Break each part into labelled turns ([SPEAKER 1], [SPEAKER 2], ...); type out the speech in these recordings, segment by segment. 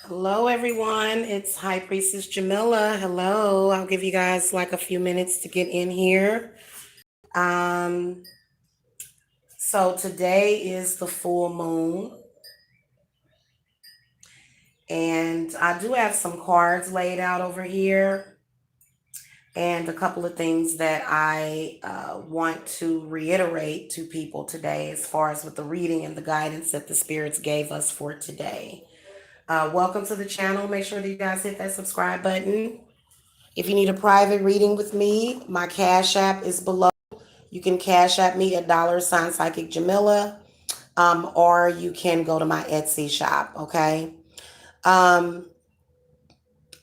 [SPEAKER 1] Hello, everyone. It's High Priestess Jamila. Hello. I'll give you guys like a few minutes to get in here. Um, so today is the full moon, and I do have some cards laid out over here, and a couple of things that I want to reiterate to people today, as far as with the reading and the guidance that the spirits gave us for today. Welcome to the channel. Make sure that you guys hit that subscribe button. If you need a private reading with me, my Cash App is below. You can Cash App me at $ Psychic Jamila, or you can go to my Etsy shop. Okay. Um,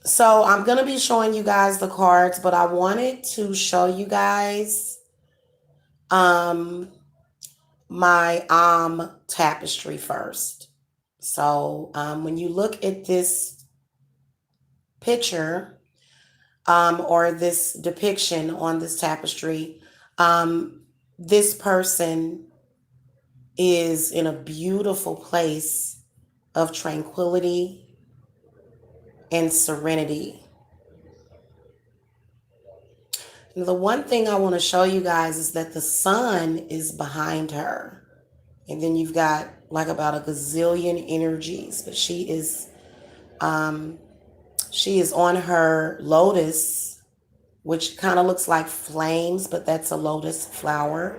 [SPEAKER 1] so I'm gonna be showing you guys the cards, but I wanted to show you guys um my tapestry first. So when you look at this picture, or this depiction on this tapestry, this person is in a beautiful place of tranquility and serenity. And the one thing I want to show you guys is that the sun is behind her. And then you've got like about a gazillion energies, but she is on her lotus, which kind of looks like flames, but that's a lotus flower.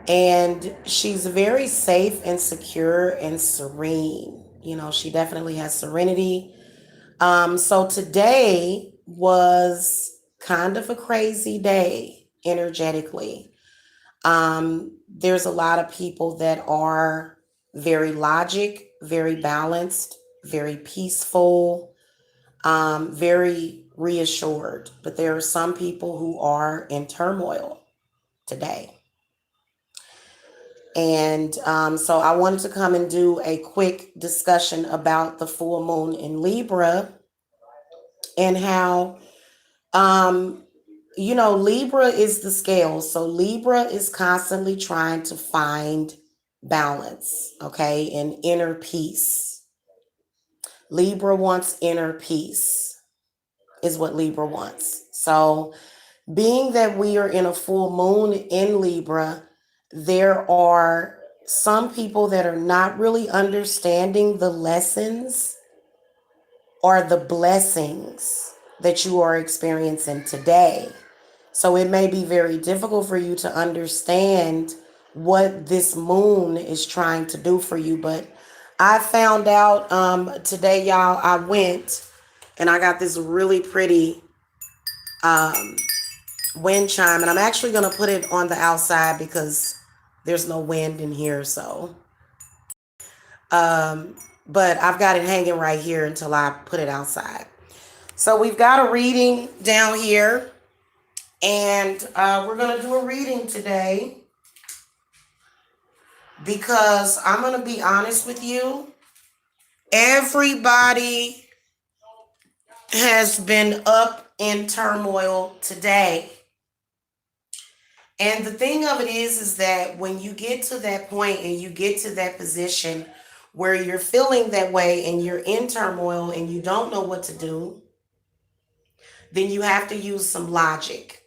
[SPEAKER 1] And she's very safe and secure and serene. You know, she definitely has serenity. So today was kind of a crazy day energetically. There's a lot of people that are very logic, very balanced, very peaceful, very reassured. But there are some people who are in turmoil today. And so I wanted to come and do a quick discussion about the full moon in Libra and how, um, Libra is the scale. So Libra is constantly trying to find balance, okay, and inner peace. Libra wants inner peace, is what Libra wants. So, being that we are in a full moon in Libra, there are some people that are not really understanding the lessons or the blessings that you are experiencing today. So it may be very difficult for you to understand what this moon is trying to do for you. But I found out today, y'all, I went and I got this really pretty um, wind chime, and I'm actually going to put it on the outside because there's no wind in here. So, um, but I've got it hanging right here until I put it outside. So we've got a reading down here, and we're going to do a reading today because I'm going to be honest with you. Everybody has been up in turmoil today. And the thing of it is that when you get to that point and you get to that position where you're feeling that way and you're in turmoil and you don't know what to do, then you have to use some logic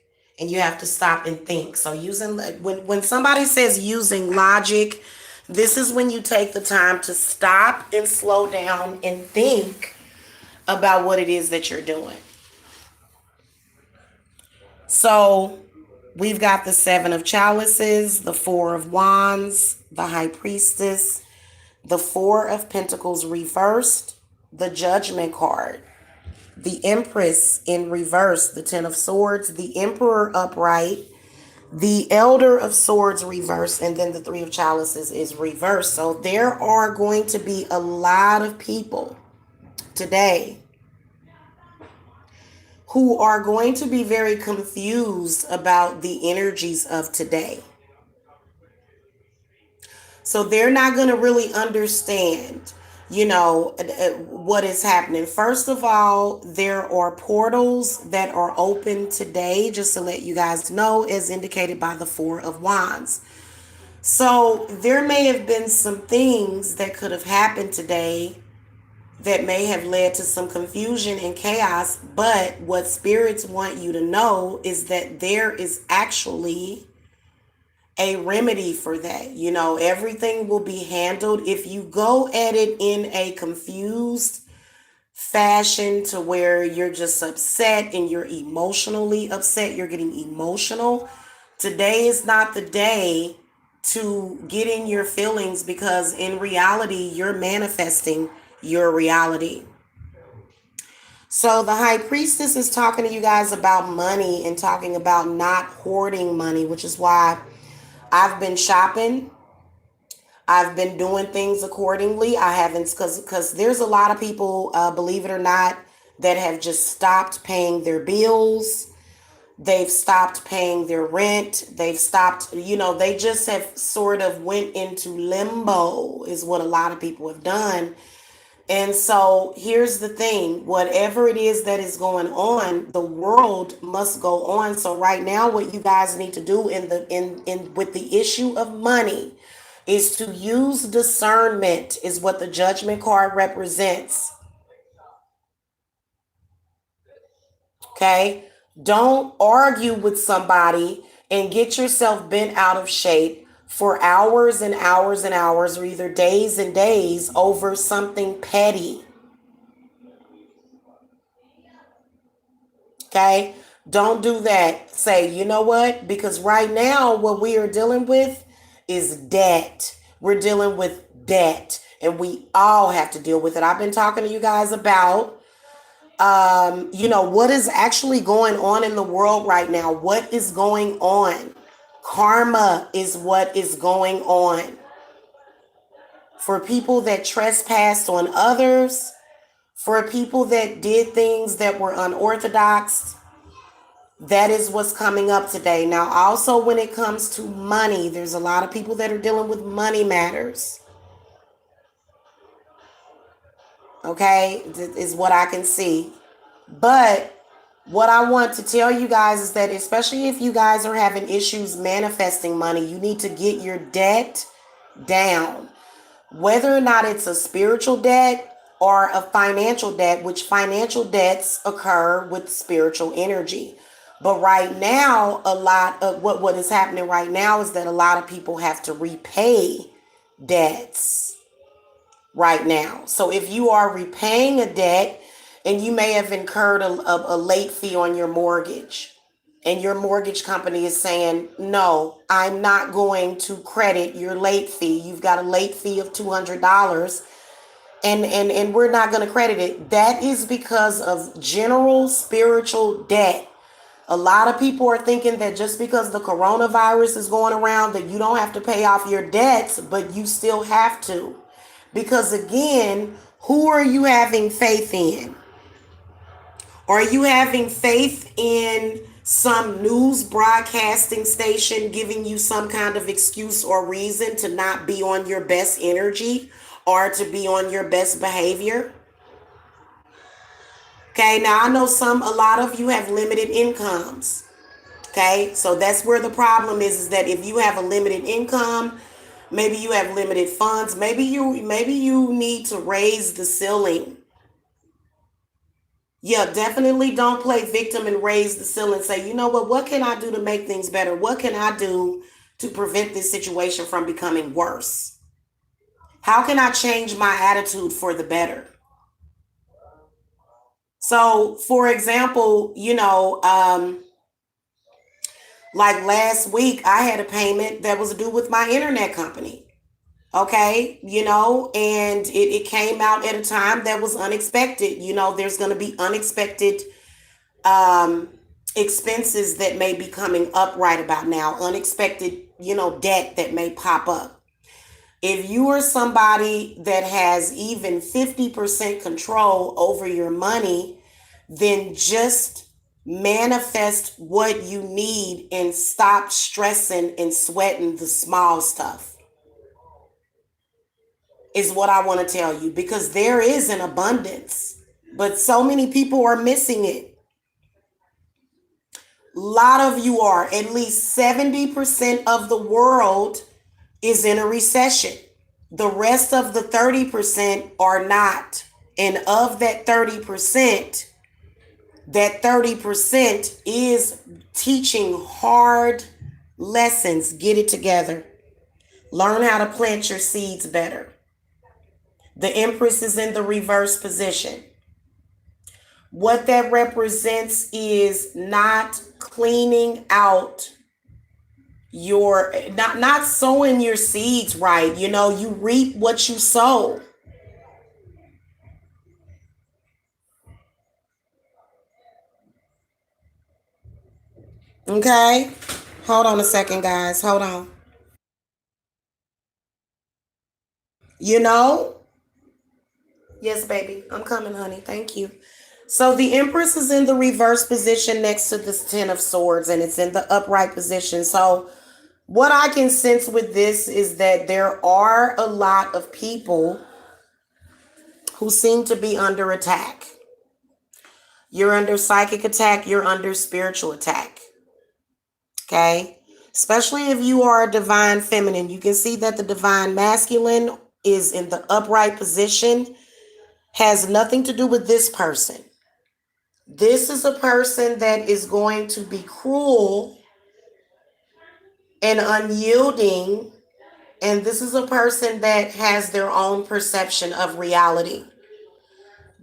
[SPEAKER 1] and you have to stop and think. So when somebody says using logic, this is when you take the time to stop and slow down and think about what it is that you're doing. So we've got the Seven of Chalices, the Four of Wands, the High Priestess, the Four of Pentacles reversed, the Judgment card, the Empress in reverse, the Ten of Swords, the Emperor upright, the Elder of Swords reversed, and then the Three of Chalices is reversed. So there are going to be a lot of people today who are going to be very confused about the energies of today. So they're not going to really understand, what is happening. First of all, there are portals that are open today, just to let you guys know, as indicated by the Four of Wands. So there may have been some things that could have happened today that may have led to some confusion and chaos. But what spirits want you to know is that there is actually a remedy for that. Everything will be handled if you go at it in a confused fashion to where you're just upset and you're emotionally upset, you're getting emotional. Today is not the day to get in your feelings, because in reality, you're manifesting your reality. So the high priestess is talking to you guys about money and talking about not hoarding money, which is why I've been shopping. I've been doing things accordingly. I haven't, because there's a lot of people, believe it or not, that have just stopped paying their bills. They've stopped paying their rent. They've stopped, they just have sort of went into limbo is what a lot of people have done. And so here's the thing, whatever it is that is going on, the world must go on. So right now, what you guys need to do in with the issue of money is to use discernment, is what the judgment card represents. Okay? Don't argue with somebody and get yourself bent out of shape for hours and hours and hours, or either days and days, over something petty. Okay? Don't do that. Say, you know what? Because right now, what we are dealing with is debt. We're dealing with debt, and we all have to deal with it. I've been talking to you guys about, what is actually going on in the world right now. What is going on? Karma is what is going on. For people that trespassed on others, for people that did things that were unorthodox, that is what's coming up today. Now, also when it comes to money, there's a lot of people that are dealing with money matters. Okay, is what I can see. But what I want to tell you guys is that, especially if you guys are having issues manifesting money, you need to get your debt down. Whether or not it's a spiritual debt or a financial debt, which financial debts occur with spiritual energy. But right now, a lot of what is happening right now is that a lot of people have to repay debts right now. So if you are repaying a debt and you may have incurred a late fee on your mortgage, and your mortgage company is saying, no, I'm not going to credit your late fee. You've got a late fee of $200 and we're not going to credit it. That is because of general spiritual debt. A lot of people are thinking that just because the coronavirus is going around that you don't have to pay off your debts, but you still have to. Because again, who are you having faith in? Are you having faith in some news broadcasting station giving you some kind of excuse or reason to not be on your best energy or to be on your best behavior? Okay, now I know a lot of you have limited incomes. Okay, so that's where the problem is that if you have a limited income, maybe you have limited funds, maybe you need to raise the ceiling. Yeah, definitely don't play victim and raise the ceiling. Say, you know what can I do to make things better? What can I do to prevent this situation from becoming worse? How can I change my attitude for the better? So, for example, like last week, I had a payment that was due with my internet company. Okay, and it came out at a time that was unexpected. There's going to be unexpected expenses that may be coming up right about now, unexpected, debt that may pop up. If you are somebody that has even 50% control over your money, then just manifest what you need and stop stressing and sweating the small stuff, is what I want to tell you, because there is an abundance, but so many people are missing it. A lot of you are. At least 70% of the world is in a recession. The rest of the 30% are not. And of that 30% is teaching hard lessons. Get it together. Learn how to plant your seeds better. The Empress is in the reverse position. What that represents is not cleaning out your not sowing your seeds right. You reap what you sow. Okay? Hold on a second, guys. Hold on. You know? Yes, baby. I'm coming, honey. Thank you. So the Empress is in the reverse position next to the Ten of Swords, and it's in the upright position. So what I can sense with this is that there are a lot of people who seem to be under attack. You're under psychic attack, you're under spiritual attack. Okay? Especially if you are a divine feminine. You can see that the divine masculine is in the upright position, has nothing to do with this person. This is a person that is going to be cruel and unyielding, and this is a person that has their own perception of reality.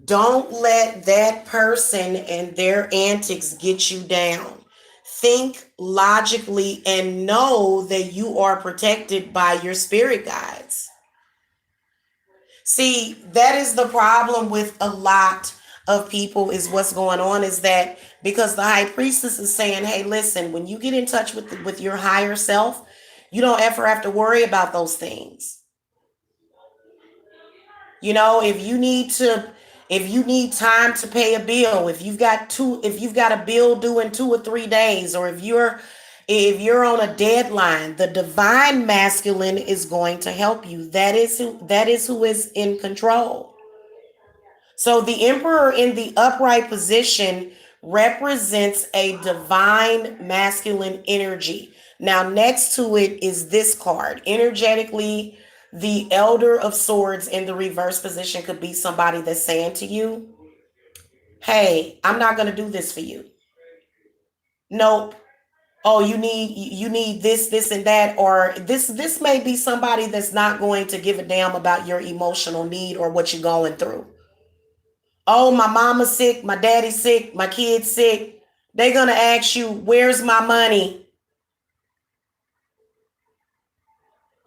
[SPEAKER 1] Don't let that person and their antics get you down. Think logically and know that you are protected by your spirit guides. See, that is the problem with a lot of people is what's going on is that because the high priestess is saying, hey, listen, when you get in touch with your higher self, you don't ever have to worry about those things. If you need time to pay a bill, if you've got a bill due in 2 or 3 days, or if you're on a deadline, the divine masculine is going to help you. That is who is in control. So the emperor in the upright position represents a divine masculine energy. Now, next to it is this card. Energetically, the elder of swords in the reverse position could be somebody that's saying to you, hey, I'm not going to do this for you. Nope. Oh, you need this and that, or this may be somebody that's not going to give a damn about your emotional need or what you're going through. Oh, my mama's sick, my daddy's sick, my kid's sick. They're going to ask you, where's my money?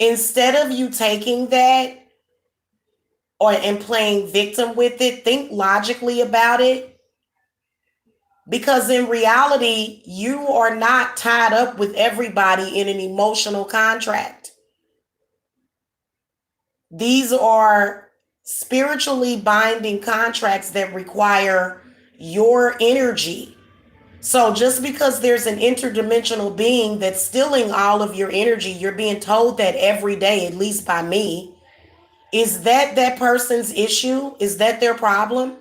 [SPEAKER 1] Instead of you taking that and playing victim with it, think logically about it. Because in reality, you are not tied up with everybody in an emotional contract. These are spiritually binding contracts that require your energy. So just because there's an interdimensional being that's stealing all of your energy, you're being told that every day, at least by me, is that person's issue? Is that their problem?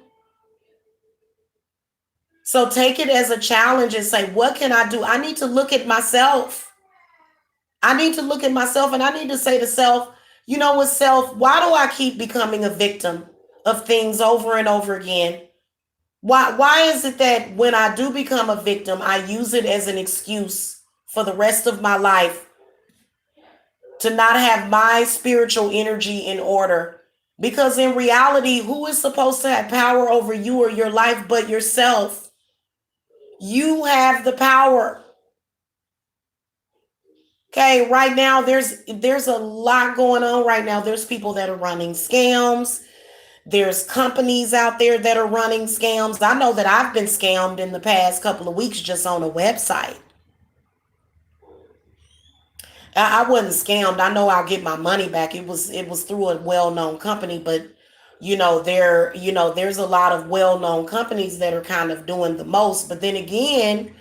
[SPEAKER 1] So take it as a challenge and say, what can I do? I need to look at myself. I need to look at myself and I need to say to self, you know what, self, why do I keep becoming a victim of things over and over again? Why is it that when I do become a victim, I use it as an excuse for the rest of my life to not have my spiritual energy in order? Because in reality, who is supposed to have power over you or your life but yourself? You have the power. Okay, right now there's a lot going on right now. There's people that are running scams. There's companies out there that are running scams. I know that I've been scammed in the past couple of weeks just on a website. I wasn't scammed. I know I'll get my money back. It was through a well-known company, but there's a lot of well-known companies that are kind of doing the most. But then again,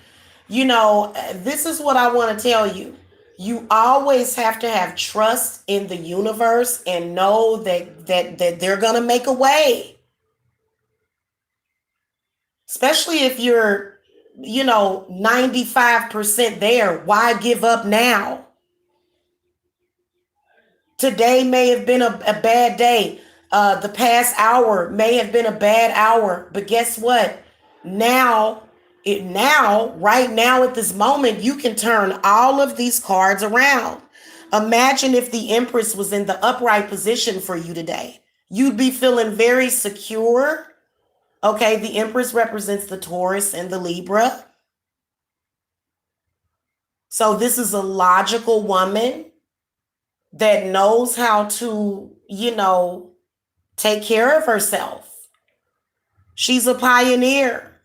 [SPEAKER 1] this is what I want to tell you. You always have to have trust in the universe and know that they're gonna make a way. Especially if you're, 95% there. Why give up now? Today may have been a bad day. The past hour may have been a bad hour, but guess what? Now, right now at this moment, you can turn all of these cards around. Imagine if the Empress was in the upright position for you today. You'd be feeling very secure. Okay, the Empress represents the Taurus and the Libra. So this is a logical woman that knows how to, take care of herself. She's a pioneer.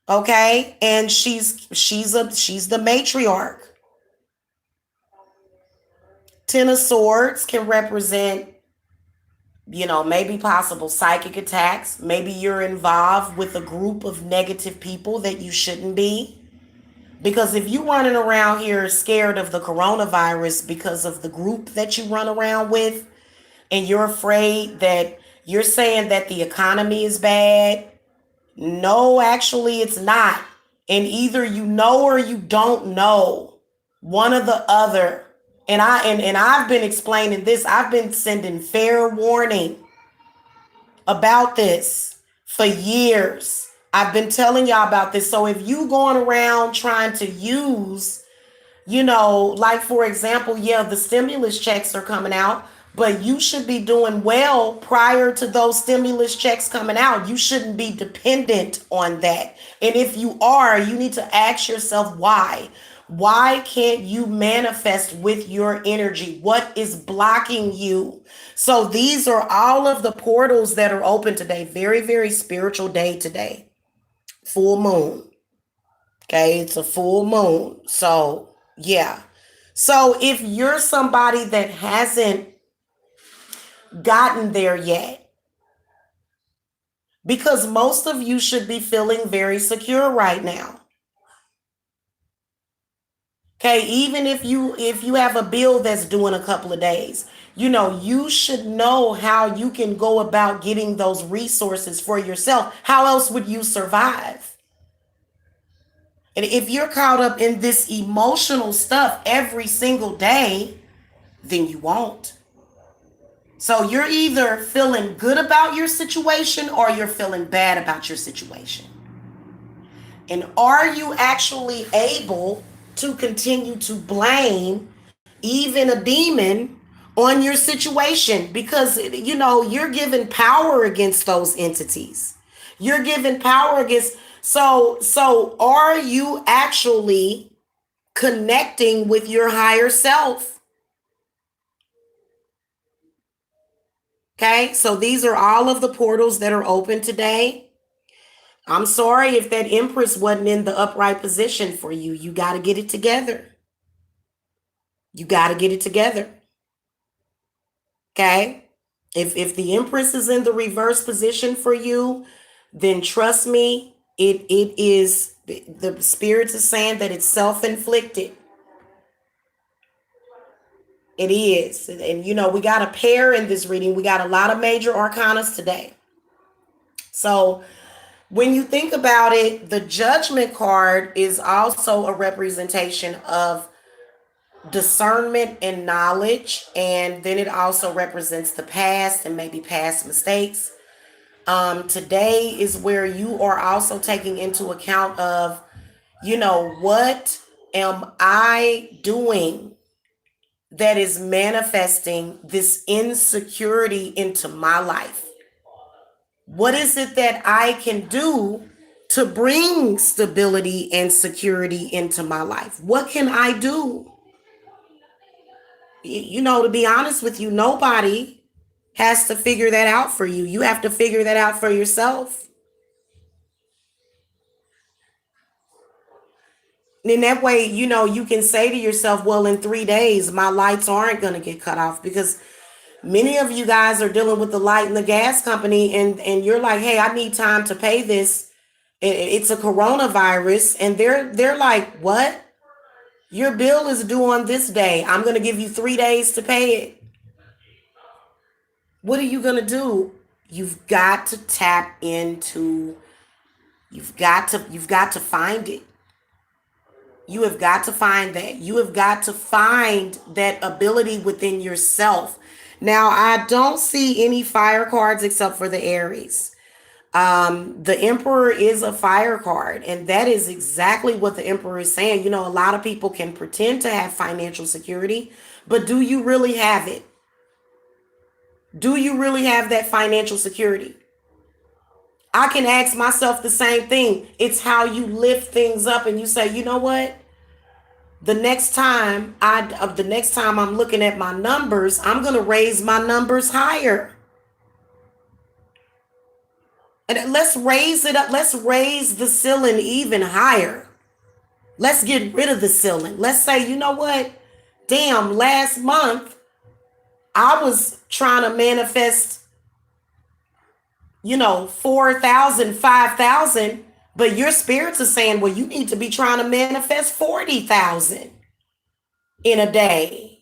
[SPEAKER 1] Okay? And she's the matriarch. Ten of Swords can represent, maybe possible psychic attacks. Maybe you're involved with a group of negative people that you shouldn't be. Because if you're running around here scared of the coronavirus because of the group that you run around with, and you're afraid that you're saying that the economy is bad, no, actually it's not. And either you know or you don't know, one or the other. And I've been explaining this. I've been sending fair warning about this for years. I've been telling y'all about this. So if you going around trying to use, like for example, yeah, the stimulus checks are coming out, but you should be doing well prior to those stimulus checks coming out. You shouldn't be dependent on that. And if you are, you need to ask yourself why. Why can't you manifest with your energy? What is blocking you? So these are all of the portals that are open today. Very, very spiritual day today. Full moon. Okay, it's a full moon. So, yeah. So if you're somebody that hasn't gotten there yet, because most of you should be feeling very secure right now. Okay, even if you have a bill that's due in a couple of days, you should know how you can go about getting those resources for yourself. How else would you survive? And if you're caught up in this emotional stuff every single day, then you won't. So you're either feeling good about your situation or you're feeling bad about your situation. And are you actually able to continue to blame even a demon on your situation? Because, you're giving power against those entities. You're giving power against. So are you actually connecting with your higher self? Okay, so these are all of the portals that are open today. I'm sorry if that Empress wasn't in the upright position for you. You got to get it together. You got to get it together. Okay? If the Empress is in the reverse position for you, then trust me, it is, the spirits are saying that it's self-inflicted. It is. And we got a pair in this reading. We got a lot of major arcanas today. So when you think about it, the Judgment card is also a representation of discernment and knowledge, and then it also represents the past and maybe past mistakes. Today is where you are also taking into account of, what am I doing that is manifesting this insecurity into my life? What is it that I can do to bring stability and security into my life? What can I do? To be honest with you, nobody has to figure that out for you. You have to figure that out for yourself. And in that way, you can say to yourself, well, in 3 days, my lights aren't going to get cut off, because many of you guys are dealing with the light and the gas company, and you're like, hey, I need time to pay this. It's a coronavirus. And they're like, what? Your bill is due on this day. I'm going to give you 3 days to pay it. What are you going to do? You've got to tap into, you've got to find it. You have got to find that. You have got to find that ability within yourself. Now, I don't see any fire cards except for the Aries. The Emperor is a fire card, and that is exactly what the Emperor is saying. You know, a lot of people can pretend to have financial security, but do you really have it? Do you really have that financial security? I can ask myself the same thing. It's how you lift things up and you say, you know what? The next time I'm looking at my numbers, I'm going to raise my numbers higher. And let's raise it up. Let's raise the ceiling even higher. Let's get rid of the ceiling. Let's say, you know what? Damn, last month I was trying to manifest, 4,000, 5,000, but your spirits are saying, well, you need to be trying to manifest 40,000 in a day.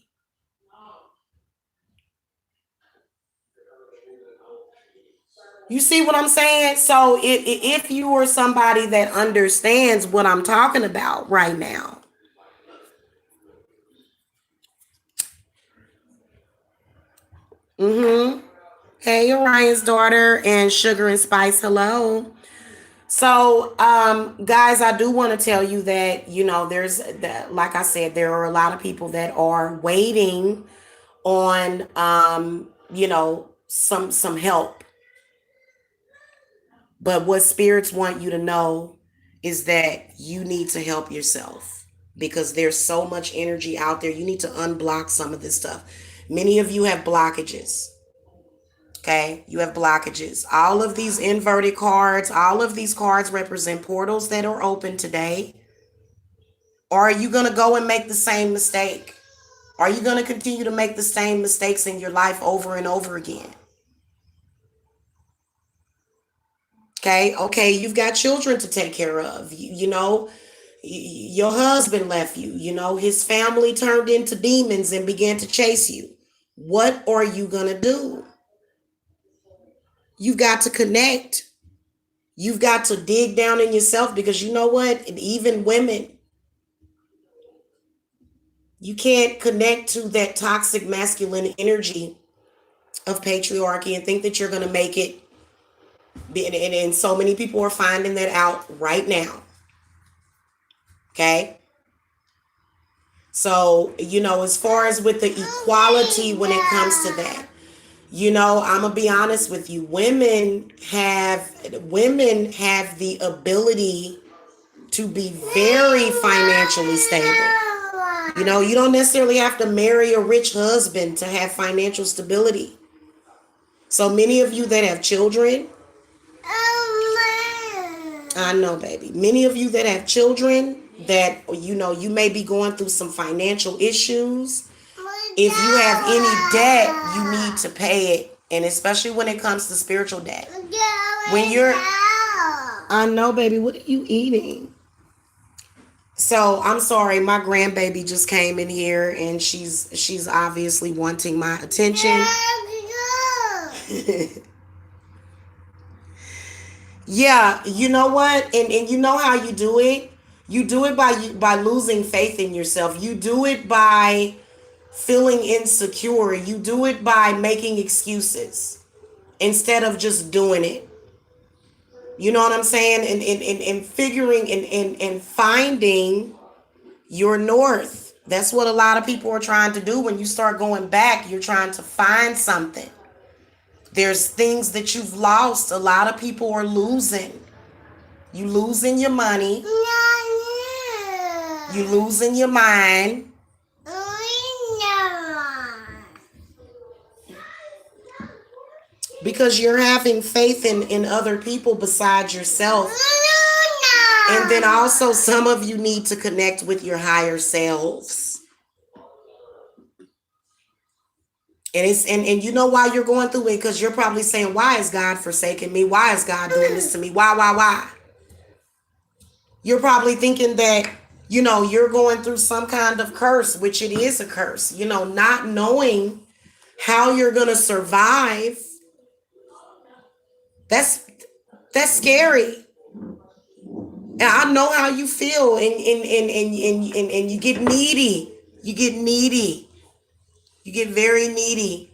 [SPEAKER 1] You see what I'm saying? So if you are somebody that understands what I'm talking about right now. Hey, Orion's daughter and Sugar and Spice, hello. So, guys, I do want to tell you that, there's that, like I said, there are a lot of people that are waiting on, some help. But what spirits want you to know is that you need to help yourself because there's so much energy out there. You need to unblock some of this stuff. Many of you have blockages. Okay, you have blockages. All of these inverted cards, all of these cards represent portals that are open today. Or are you going to go and make the same mistake? Are you going to continue to make the same mistakes in your life over and over again? Okay, you've got children to take care of. Your husband left you. His family turned into demons and began to chase you. What are you going to do? You've got to connect. You've got to dig down in yourself because you know what? And even women, you can't connect to that toxic masculine energy of patriarchy and think that you're going to make it. And so many people are finding that out right now. Okay. So, as far as with the equality when it comes to that, I'm going to be honest with you. Women have the ability to be very financially stable. You don't necessarily have to marry a rich husband to have financial stability. So many of you that have children, I know, baby. Many of you that have children that, you may be going through some financial issues. If you have any debt, you need to pay it. And especially when it comes to spiritual debt. I know, baby. What are you eating? So I'm sorry, my grandbaby just came in here and she's obviously wanting my attention. Yeah, you know what? And you know how you do it? You do it by losing faith in yourself. You do it by feeling insecure. You do it by making excuses instead of just doing it. You know what I'm saying? And figuring and finding your north. That's what a lot of people are trying to do. When you start going back, you're trying to find something. There's things that you've lost. A lot of people are losing. You losing your money. You losing your mind. Because you're having faith in other people besides yourself. And then also some of you need to connect with your higher selves. And you know why you're going through it? Because you're probably saying, why is God forsaking me? Why is God doing this to me? Why? You're probably thinking that, you're going through some kind of curse, which it is a curse. Not knowing how you're going to survive. That's scary. And I know how you feel, and you get needy. You get very needy.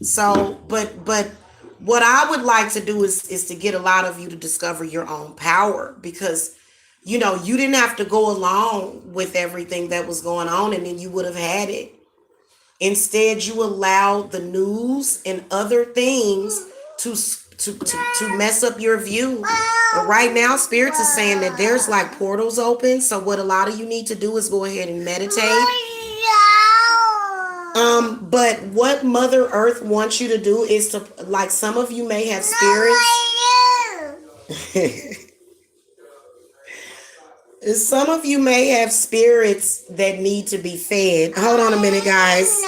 [SPEAKER 1] So, but what I would like to do is to get a lot of you to discover your own power, because you didn't have to go along with everything that was going on, and then you would have had it. Instead, you allowed the news and other things to mess up your view. But right now, spirits is saying that there's like portals open. So what a lot of you need to do is go ahead and meditate. But what Mother Earth wants you to do is to, like, some of you may have spirits. Some of you may have spirits that need to be fed. Hold on a minute, guys.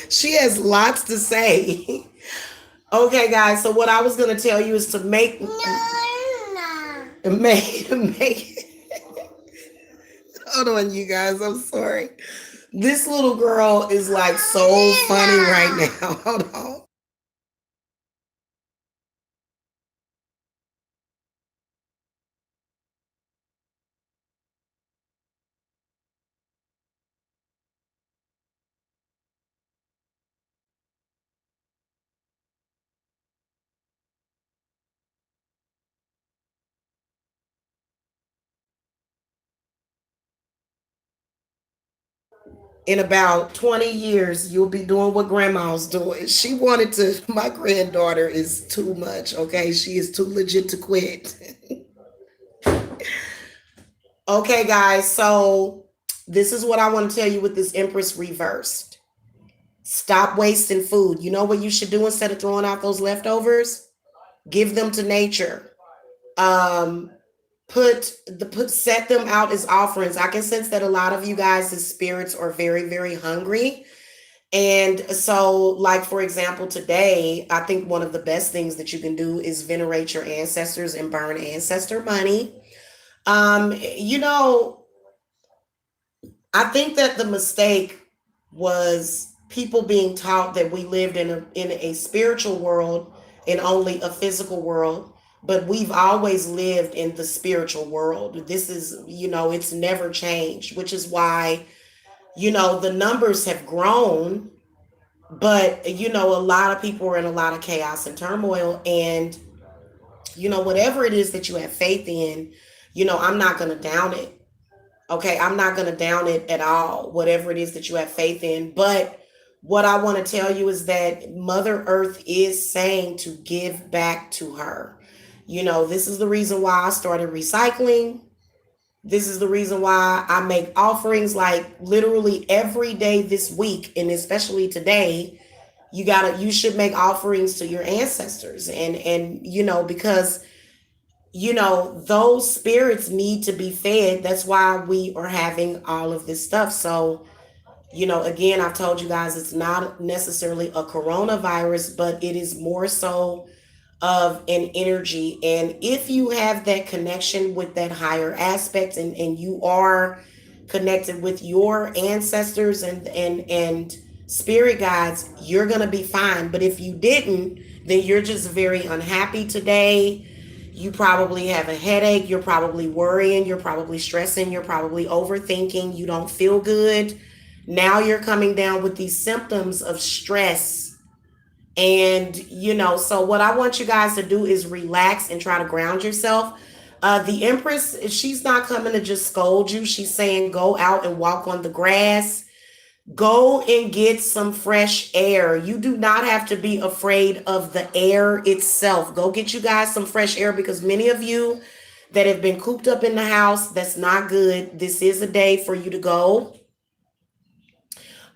[SPEAKER 1] She has lots to say. Okay, guys. So what I was gonna tell you is to make. Hold on, you guys. I'm sorry. This little girl is like so funny right now. Hold on. In about 20 years, you'll be doing what grandma's doing. She wanted to, my granddaughter is too much, okay? She is too legit to quit. Okay, guys, so this is what I want to tell you with this Empress reversed. Stop wasting food. You know what you should do instead of throwing out those leftovers? Give them to nature. Um, put set them out as offerings. I can sense that a lot of you guys' spirits are very, very hungry. And so, like, for example, today, I think one of the best things that you can do is venerate your ancestors and burn ancestor money. You know, I think that the mistake was people being taught that we lived in a spiritual world and only a physical world, but we've always lived in the spiritual world. This is, it's never changed, which is why, the numbers have grown, but a lot of people are in a lot of chaos and turmoil, and whatever it is that you have faith in, I'm not going to down it. Okay, I'm not going to down it at all, whatever it is that you have faith in. But what I want to tell you is that Mother Earth is saying to give back to her. This is the reason why I started recycling. This is the reason why I make offerings like literally every day this week, and especially today. You should make offerings to your ancestors, and because those spirits need to be fed. That's why we are having all of this stuff. So, again, I've told you guys it's not necessarily a coronavirus, but it is more so of an energy. And if you have that connection with that higher aspect, and you are connected with your ancestors and spirit guides, you're gonna be fine. But if you didn't, then you're just very unhappy today. You probably have a headache, you're probably worrying, you're probably stressing, you're probably overthinking, you don't feel good. Now you're coming down with these symptoms of stress. And, so what I want you guys to do is relax and try to ground yourself. The Empress, she's not coming to just scold you. She's saying go out and walk on the grass. Go and get some fresh air. You do not have to be afraid of the air itself. Go get you guys some fresh air, because many of you that have been cooped up in the house, that's not good. This is a day for you to go.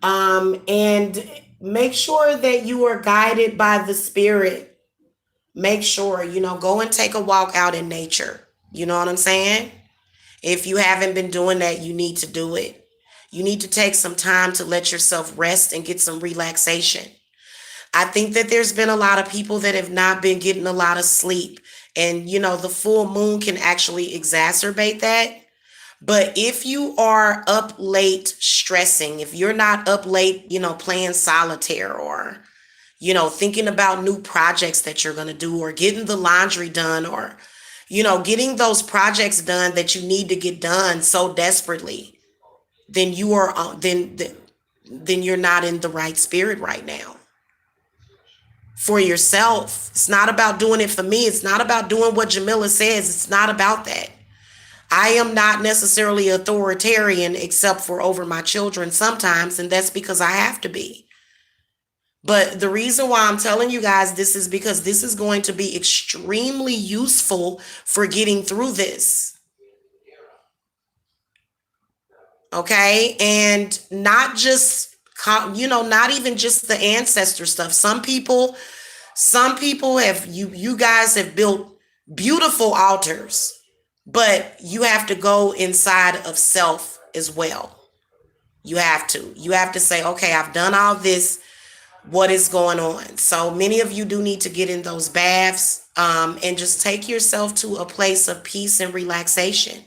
[SPEAKER 1] And make sure that you are guided by the spirit. Make sure, go and take a walk out in nature. You know what I'm saying? If you haven't been doing that, you need to do it. You need to take some time to let yourself rest and get some relaxation. I think that there's been a lot of people that have not been getting a lot of sleep. And, the full moon can actually exacerbate that. But if you are up late stressing, if you're not up late, playing solitaire or, thinking about new projects that you're going to do or getting the laundry done or, getting those projects done that you need to get done so desperately, then you are, then you're not in the right spirit right now for yourself. It's not about doing it for me. It's not about doing what Jamila says. It's not about that. I am not necessarily authoritarian except for over my children sometimes, and that's because I have to be. But the reason why I'm telling you guys this is because this is going to be extremely useful for getting through this. Okay? And not just, not even just the ancestor stuff. Some people have, you guys have built beautiful altars, but you have to go inside of self as well. You have to say, okay, I've done all this. What is going on? So many of you do need to get in those baths, and just take yourself to a place of peace and relaxation.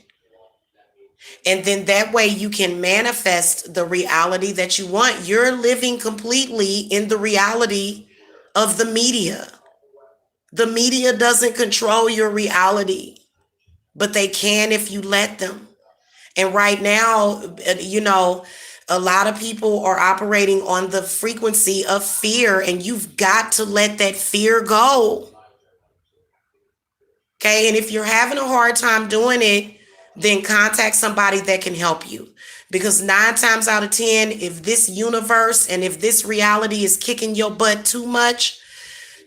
[SPEAKER 1] And then that way you can manifest the reality that you want. You're living completely in the reality of the media. The media doesn't control your reality, but they can if you let them. And right now, a lot of people are operating on the frequency of fear, and you've got to let that fear go. Okay. And if you're having a hard time doing it, then contact somebody that can help you. Because 9 times out of 10, if this universe and if this reality is kicking your butt too much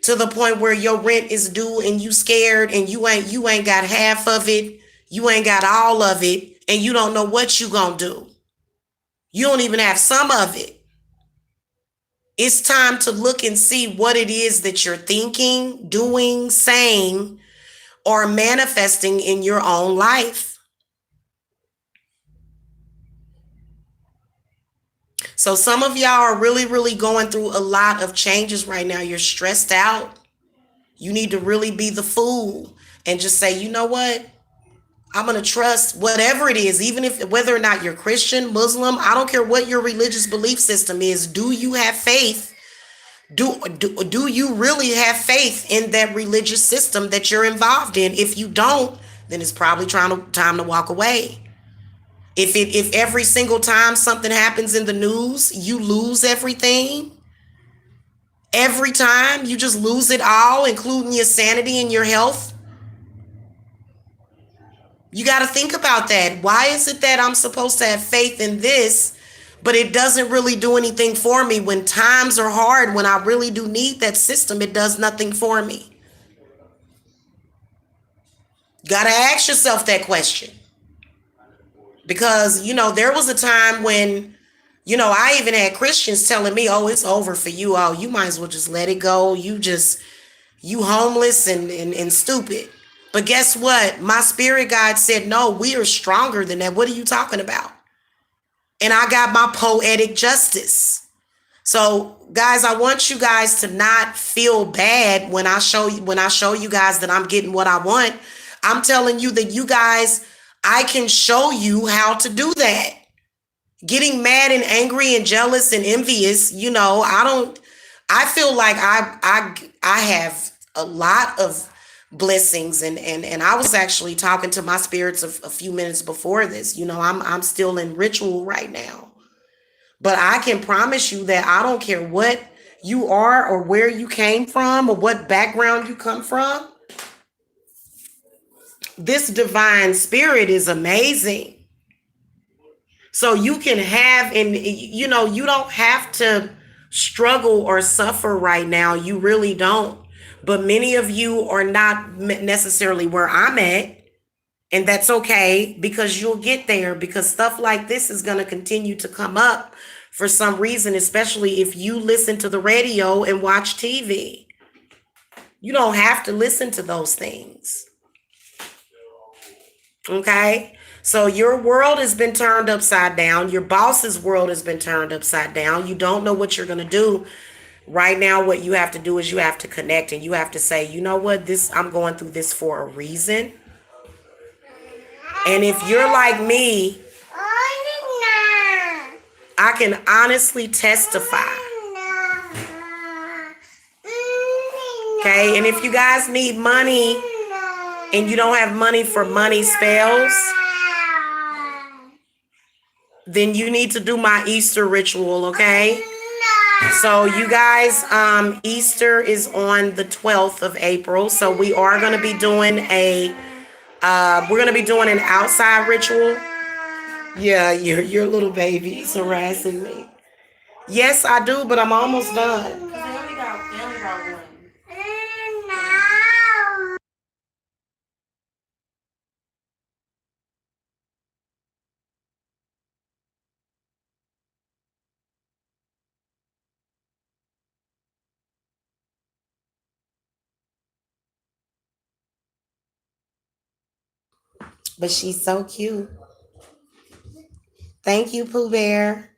[SPEAKER 1] to the point where your rent is due and you scared and you ain't got half of it, you ain't got all of it, and you don't know what you gonna do. You don't even have some of it. It's time to look and see what it is that you're thinking, doing, saying, or manifesting in your own life. So some of y'all are really, really going through a lot of changes right now. You're stressed out. You need to really be the fool and just say, you know what? I'm going to trust whatever it is, even if whether or not you're Christian, Muslim, I don't care what your religious belief system is. Do you have faith? Do you really have faith in that religious system that you're involved in? If you don't, then it's probably time to walk away. If every single time something happens in the news, you lose everything, every time you just lose it all, including your sanity and your health, you got to think about that. Why is it that I'm supposed to have faith in this, but it doesn't really do anything for me? When times are hard, when I really do need that system, it does nothing for me. Got to ask yourself that question. Because, there was a time when, I even had Christians telling me, oh, it's over for you. Oh, you might as well just let it go. You homeless and stupid. But guess what? My spirit guide said, no, we are stronger than that. What are you talking about? And I got my poetic justice. So guys, I want you guys to not feel bad when I show you guys that I'm getting what I want. I'm telling you that you guys, I can show you how to do that. Getting mad and angry and jealous and envious, I feel like I have a lot of blessings, and I was actually talking to my spirits a few minutes before this. I'm still in ritual right now. But I can promise you that I don't care what you are or where you came from or what background you come from. This divine spirit is amazing. So you can have, and you don't have to struggle or suffer right now. You really don't. But many of you are not necessarily where I'm at. And that's okay, because you'll get there, because stuff like this is going to continue to come up for some reason, especially if you listen to the radio and watch TV. You don't have to listen to those things. Okay? So your world has been turned upside down. Your boss's world has been turned upside down. You don't know what you're going to do. Right now, what you have to do is you have to connect and you have to say, you know what, I'm going through this for a reason. And if you're like me, I can honestly testify. Okay, and if you guys need money and you don't have money for money spells, then you need to do my Easter ritual, okay? So you guys, Easter is on the 12th of April. So we are going to be doing we're going to be doing an outside ritual. Yeah, your little baby is harassing me. Yes, I do, but I'm almost done. They only got one. But she's so cute. Thank you, Pooh Bear.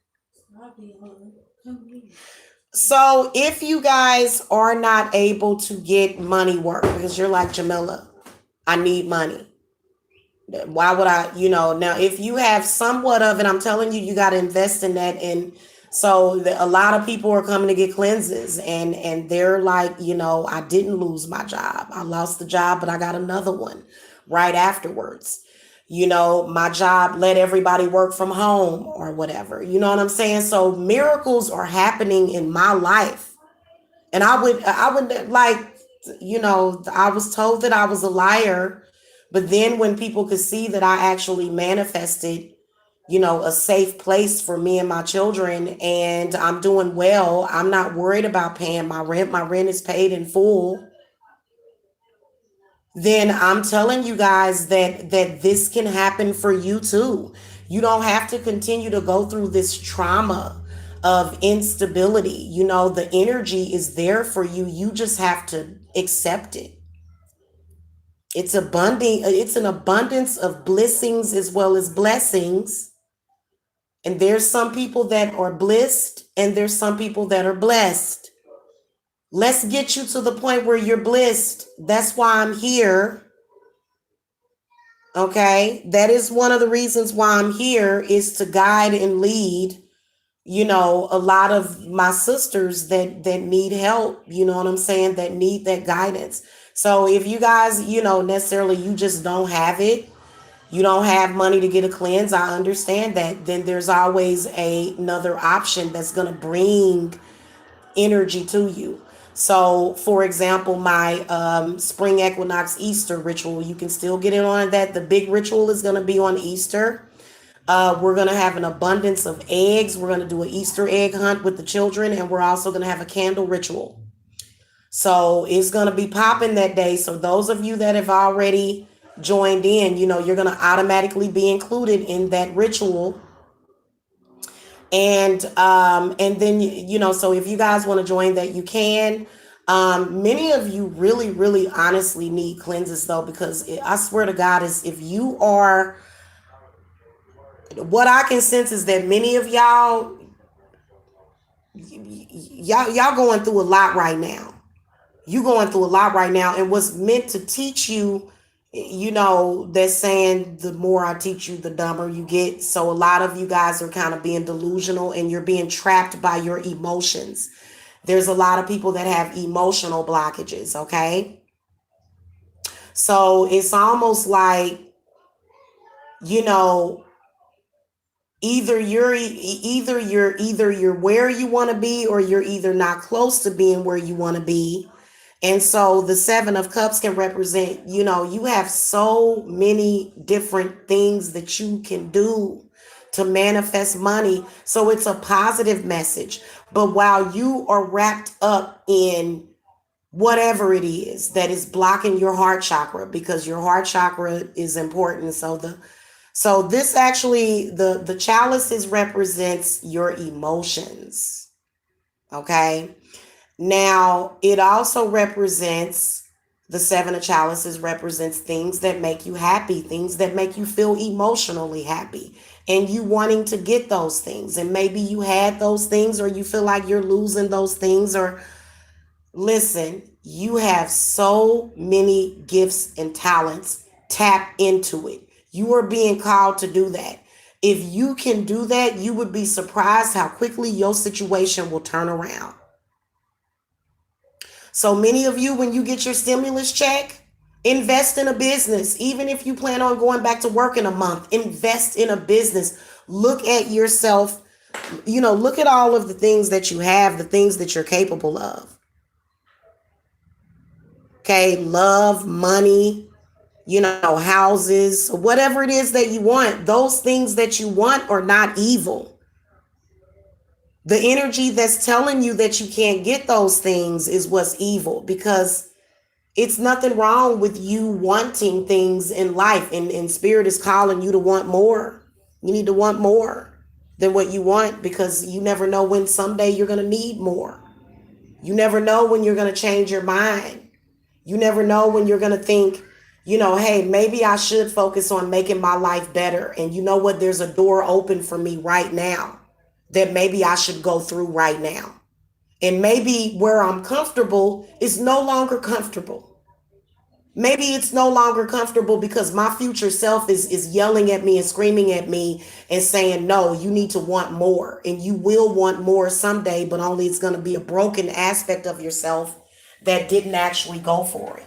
[SPEAKER 1] So if you guys are not able to get money work because you're like Jamila, I need money. Why would I, now if you have somewhat of it, I'm telling you, you got to invest in that. And so a lot of people are coming to get cleanses and they're like, I didn't lose my job. I lost the job, but I got another one right afterwards. My job let everybody work from home or whatever. You know what I'm saying? So miracles are happening in my life. And I would like, I was told that I was a liar. But then when people could see that I actually manifested, a safe place for me and my children and I'm doing well, I'm not worried about paying my rent. My rent is paid in full. Then I'm telling you guys that this can happen for you too. You don't have to continue to go through this trauma of instability. The energy is there for you. You just have to accept it. It's abundant. It's an abundance of blessings as well as blessings. And there's some people that are blessed and there's some people that are blessed. Let's get you to the point where you're blessed. That's why I'm here. Okay, that is one of the reasons why I'm here is to guide and lead, a lot of my sisters that need help, you know what I'm saying, that need that guidance. So if you guys, necessarily you just don't have it, you don't have money to get a cleanse, I understand that. Then there's always another option that's going to bring energy to you. So, for example, my spring equinox Easter ritual, you can still get it on that. The big ritual is going to be on Easter. We're going to have an abundance of eggs. We're going to do an Easter egg hunt with the children, and we're also going to have a candle ritual. So it's going to be popping that day. So those of you that have already joined in, you're going to automatically be included in that ritual. And then so if you guys want to join that, you can. Many of you really, really honestly need cleanses though, because I swear to God, is if you are, what I can sense is that many of y'all going through a lot right now. You going through a lot right now, and what's meant to teach you, they're saying the more I teach you, the dumber you get. So a lot of you guys are kind of being delusional and you're being trapped by your emotions. There's a lot of people that have emotional blockages, okay? So it's almost like, you know, either you're where you want to be, or you're either not close to being where you want to be. And so the 7 of Cups can represent, you have so many different things that you can do to manifest money. So it's a positive message. But while you are wrapped up in whatever it is that is blocking your heart chakra, because your heart chakra is important. So this actually, the chalices represents your emotions. Okay. Now, it also represents The Seven of Chalices represents things that make you happy, things that make you feel emotionally happy, and you wanting to get those things. And maybe you had those things, or you feel like you're losing those things, or listen, you have so many gifts and talents. Tap into it. You are being called to do that. If you can do that, you would be surprised how quickly your situation will turn around. So many of you, when you get your stimulus check, invest in a business. Even if you plan on going back to work in a month, invest in a business. Look at yourself, look at all of the things that you have, the things that you're capable of. Okay, love, money, houses, whatever it is that you want, those things that you want are not evil. The energy that's telling you that you can't get those things is what's evil, because it's nothing wrong with you wanting things in life, and spirit is calling you to want more. You need to want more than what you want, because you never know when someday you're going to need more. You never know when you're going to change your mind. You never know when you're going to think, hey, maybe I should focus on making my life better. And you know what? There's a door open for me right now that maybe I should go through right now. And maybe where I'm comfortable is no longer comfortable. Maybe it's no longer comfortable because my future self is yelling at me and screaming at me and saying, no, you need to want more. And you will want more someday, but only it's going to be a broken aspect of yourself that didn't actually go for it.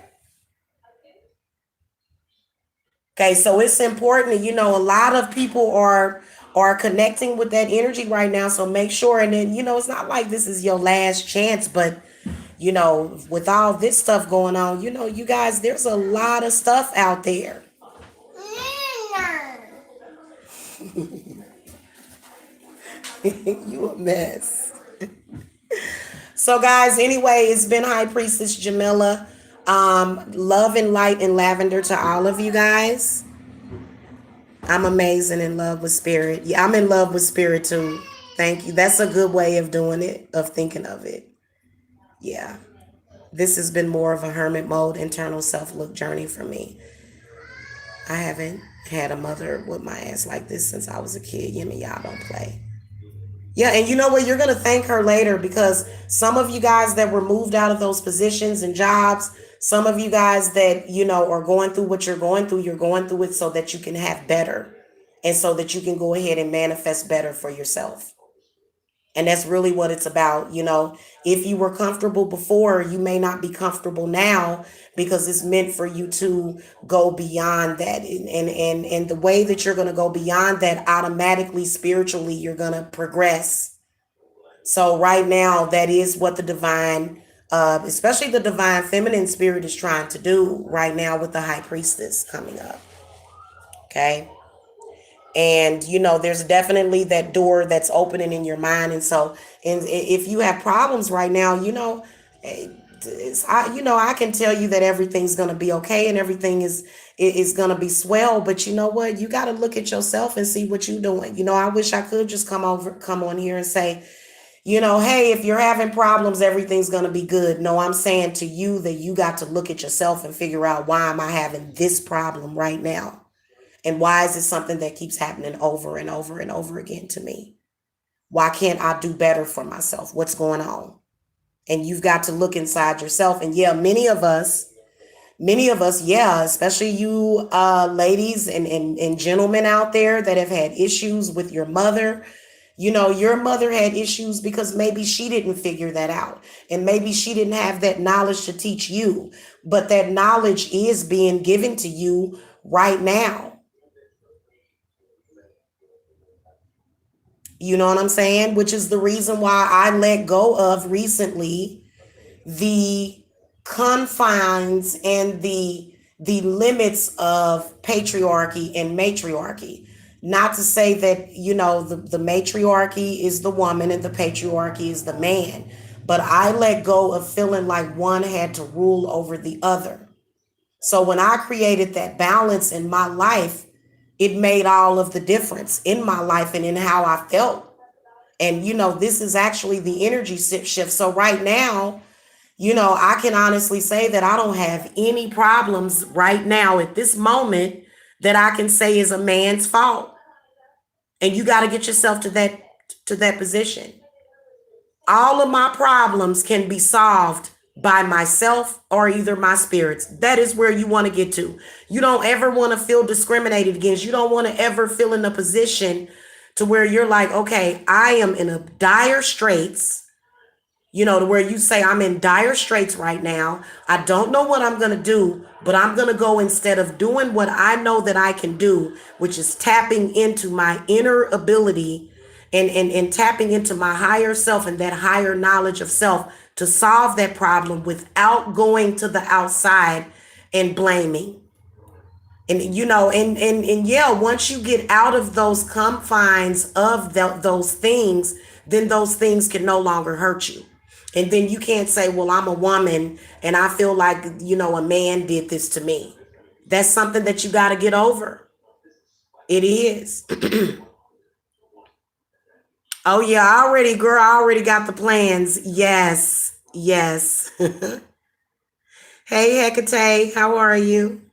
[SPEAKER 1] Okay, so it's important. A lot of people are connecting with that energy right now. So make sure, and then it's not like this is your last chance, but with all this stuff going on, you guys, there's a lot of stuff out there. You a mess. So guys, anyway, it's been High Priestess Jamila. Love and light and lavender to all of you guys. I'm amazing, in love with spirit. Yeah, I'm in love with spirit too. Thank you. That's a good way of doing it, of thinking of it. Yeah. This has been more of a hermit mode, internal self look journey for me. I haven't had a mother whip my ass like this since I was a kid. Y'all don't play. Yeah, and you know what? You're going to thank her later, because some of you guys that were moved out of those positions and jobs, some of you guys that, are going through what you're going through it so that you can have better, and so that you can go ahead and manifest better for yourself. And that's really what it's about. If you were comfortable before, you may not be comfortable now, because it's meant for you to go beyond that. And the way that you're going to go beyond that, automatically, spiritually, you're going to progress. So right now, that is what the divine, especially the divine feminine spirit, is trying to do right now with the high priestess coming up. Okay. And there's definitely that door that's opening in your mind. And so, and if you have problems right now, I can tell you that everything's going to be okay, and everything is going to be swell. But you know what? You got to look at yourself and see what you're doing. I wish I could just come on here and say, hey, if you're having problems, everything's going to be good. No, I'm saying to you that you got to look at yourself and figure out, why am I having this problem right now? And why is it something that keeps happening over and over and over again to me? Why can't I do better for myself? What's going on? And you've got to look inside yourself. And yeah, many of us, yeah, especially you ladies and gentlemen out there that have had issues with your mother. Your mother had issues because maybe she didn't figure that out. And maybe she didn't have that knowledge to teach you. But that knowledge is being given to you right now. You know what I'm saying? Which is the reason why I let go of recently the confines and the limits of patriarchy and matriarchy. Not to say that, the matriarchy is the woman and the patriarchy is the man. But I let go of feeling like one had to rule over the other. So when I created that balance in my life, it made all of the difference in my life and in how I felt. And, this is actually the energy shift. So right now, I can honestly say that I don't have any problems right now at this moment that I can say is a man's fault. And you got to get yourself to that position. All of my problems can be solved by myself or either my spirits. That is where you want to get to. You don't ever want to feel discriminated against. You don't want to ever feel in a position to where you're like, okay, I am in a dire straits, to where you say, I'm in dire straits right now. I don't know what I'm going to do, but I'm going to go instead of doing what I know that I can do, which is tapping into my inner ability and tapping into my higher self and that higher knowledge of self to solve that problem without going to the outside and blaming. And yeah, once you get out of those confines of those things, then those things can no longer hurt you. And then you can't say, well, I'm a woman and I feel like, a man did this to me. That's something that you got to get over. It is. Oh yeah, I already got the plans. Yes. Yes. Hey, Hecate, how are you?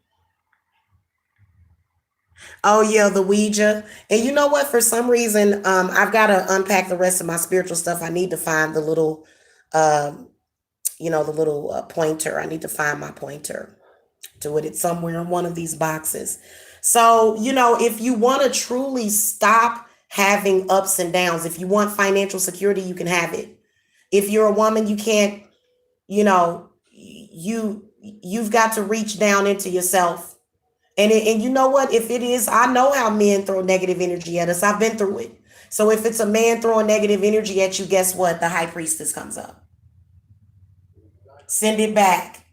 [SPEAKER 1] Oh yeah, the Ouija. And you know what? For some reason, I've got to unpack the rest of my spiritual stuff. I need to find um, the little pointer. I need to find my pointer to it. It's somewhere in one of these boxes. So, if you want to truly stop having ups and downs, if you want financial security, you can have it. If you're a woman, you can't, you've got to reach down into yourself. And you know what? If it is, I know how men throw negative energy at us. I've been through it. So if it's a man throwing negative energy at you, guess what? The high priestess comes up. Send it back.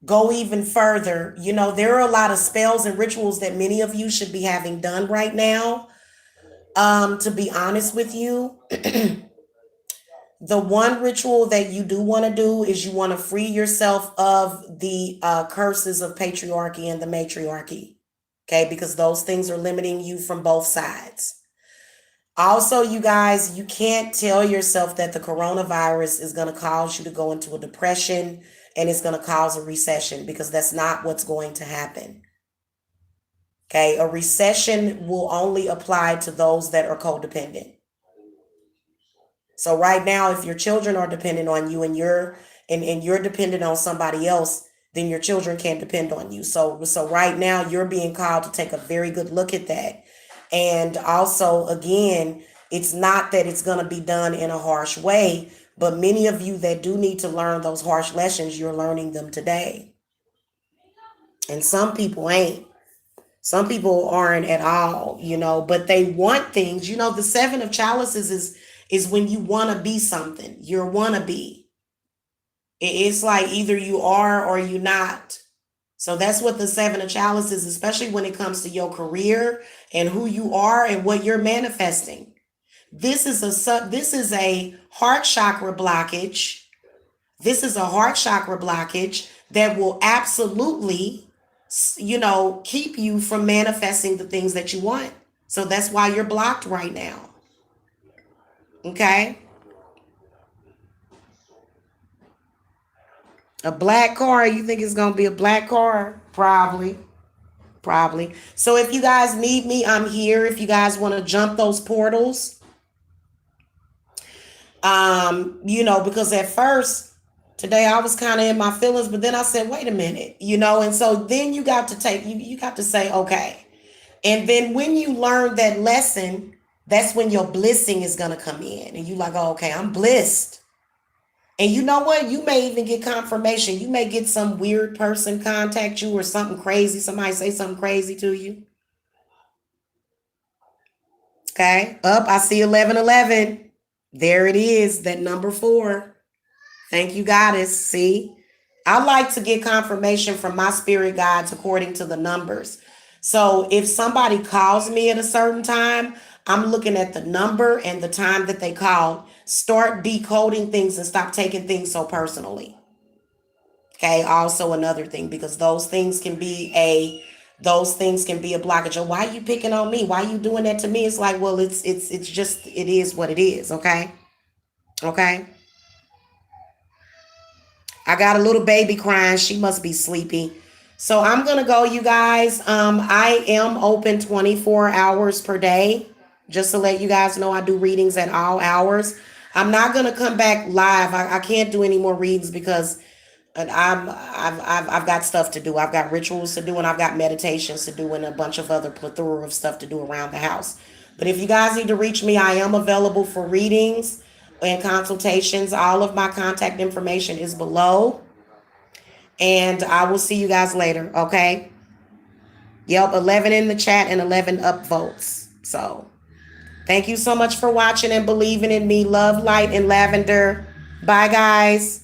[SPEAKER 1] Go even further. There are a lot of spells and rituals that many of you should be having done right now. To be honest with you, the one ritual that you do want to do is you want to free yourself of the curses of patriarchy and the matriarchy. Okay, because those things are limiting you from both sides. Also, you guys, you can't tell yourself that the coronavirus is going to cause you to go into a depression and it's going to cause a recession, because that's not what's going to happen. Okay, a recession will only apply to those that are codependent. So right now, if your children are dependent on you and you're dependent on somebody else, then your children can't depend on you. So right now you're being called to take a very good look at that. And also, again, it's not that it's going to be done in a harsh way, but many of you that do need to learn those harsh lessons, you're learning them today. And some people ain't. Some people aren't at all, but they want things. The seven of chalices is when you want to be something. You're wanna be. It's like either you are or you not. So that's what the seven of chalices, especially when it comes to your career and who you are and what you're manifesting. This is a heart chakra blockage. This is a heart chakra blockage that will absolutely, keep you from manifesting the things that you want. So that's why you're blocked right now. Okay? A black car, you think it's going to be a black car? Probably. Probably. So if you guys need me, I'm here. If you guys want to jump those portals, because at first today I was kind of in my feelings, but then I said, wait a minute, and so then you got to say, okay. And then when you learn that lesson, that's when your blissing is going to come in. And you like, oh, okay, I'm blissed. And you know what? You may even get confirmation. You may get some weird person contact you or something crazy. Somebody say something crazy to you. Okay. Up, I see 1111. There it is, that number 4. Thank you, goddess. See, I like to get confirmation from my spirit guides according to the numbers. So if somebody calls me at a certain time, I'm looking at the number and the time that they called. Start decoding things and stop taking things so personally. Okay. Also another thing, because those things can be a blockage. Oh, why are you picking on me? Why are you doing that to me? It's like, well, it's just, it is what it is. Okay. Okay. I got a little baby crying. She must be sleepy. So I'm gonna go, you guys. I am open 24 hours per day. Just to let you guys know, I do readings at all hours. I'm not gonna come back live. I can't do any more readings because I've got stuff to do. I've got rituals to do, and I've got meditations to do, and a bunch of other plethora of stuff to do around the house. But if you guys need to reach me, I am available for readings and consultations. All of my contact information is below. And I will see you guys later, okay? Yep, 11 in the chat and 11 upvotes. So thank you so much for watching and believing in me. Love, light, and lavender. Bye, guys.